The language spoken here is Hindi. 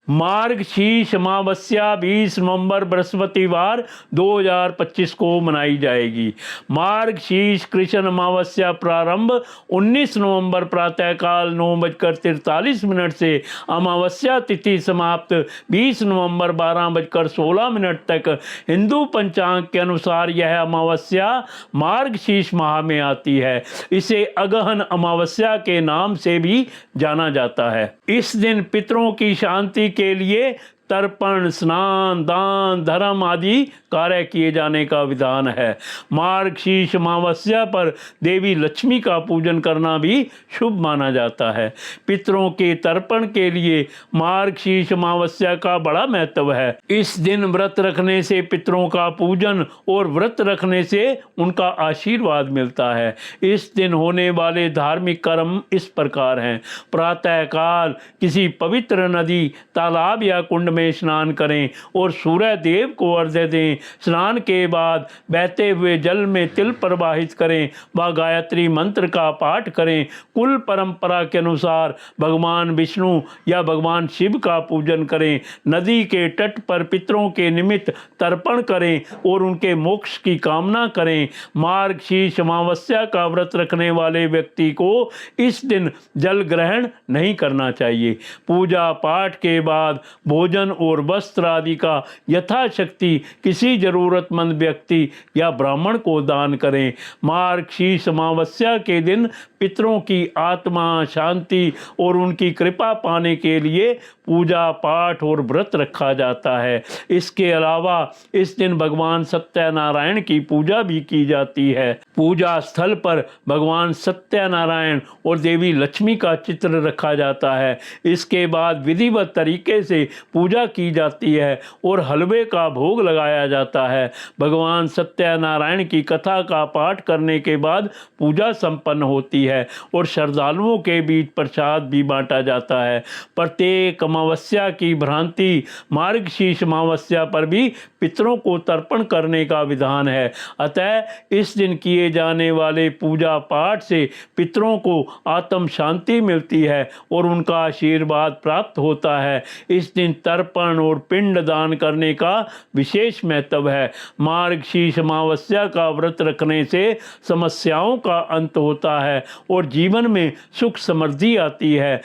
मार्गशीर्ष अमावस्या 20 नवंबर बृहस्पतिवार 2025 को मनाई जाएगी। मार्गशीर्ष कृष्ण अमावस्या प्रारंभ 19 नवंबर प्रातःकाल 9:43 से अमावस्या तिथि समाप्त 20 नवंबर 12:16 तक हिंदू पंचांग के अनुसार यह अमावस्या मार्गशीर्ष माह में आती है। इसे अगहन अमावस्या के नाम से भी जाना जाता है। इस दिन पितरों की शांति के लिए तर्पण, स्नान, दान, धर्म आदि कार्य किए जाने का विधान है। मार्गशीर्ष अमावस्या पर देवी लक्ष्मी का पूजन करना भी शुभ माना जाता है। पितरों के तर्पण के लिए मार्गशीर्ष अमावस्या का बड़ा महत्व है। इस दिन व्रत रखने से पितरों का पूजन और व्रत रखने से उनका आशीर्वाद मिलता है। इस दिन होने वाले धार्मिक कर्म इस प्रकार हैं। प्रातःकाल किसी पवित्र नदी, तालाब या कुंड में स्नान करें और सूर्य देव को अर्घ्य दें। स्नान के बाद बहते हुए जल में तिल प्रवाहित करें व गायत्री मंत्र का पाठ करें। कुल परंपरा के अनुसार भगवान विष्णु या भगवान शिव का पूजन करें। नदी के तट पर पितरों के निमित्त तर्पण करें और उनके मोक्ष की कामना करें। मार्गशीर्ष अमावस्या का व्रत रखने वाले व्यक्ति को इस दिन जल ग्रहण नहीं करना चाहिए। पूजा पाठ के बाद भोजन और वस्त्र आदि का यथाशक्ति किसी जरूरतमंद व्यक्ति या ब्राह्मण को दान करें। मार्गशीर्ष अमावस्या के दिन पितरों की आत्मा शांति और उनकी कृपा पाने के लिए पूजा पाठ और व्रत रखा जाता है। इसके अलावा इस दिन भगवान सत्यनारायण की पूजा भी की जाती है। पूजा स्थल पर भगवान सत्यनारायण और देवी लक्ष्मी का चित्र रखा जाता है। इसके बाद विधिवत तरीके से पूजा की जाती है और हलवे का भोग लगाया जाता है। भगवान सत्यनारायण की कथा का पाठ करने के बाद पूजा संपन्न होती है और श्रद्धालुओं के बीच प्रसाद भी बांटा जाता है। प्रत्येक अमावस्या की भ्रांति मार्गशीर्ष अमावस्या पर भी पितरों को तर्पण करने का विधान है। अतः इस दिन किए जाने वाले पूजा पाठ से पितरों को आत्म शांति मिलती है और उनका आशीर्वाद प्राप्त होता है। इस दिन तर्पण और पिंड दान करने का विशेष महत्व है। मार्गशीर्ष अमावस्या का व्रत रखने से समस्याओं का अंत होता है और जीवन में सुख समृद्धि आती है।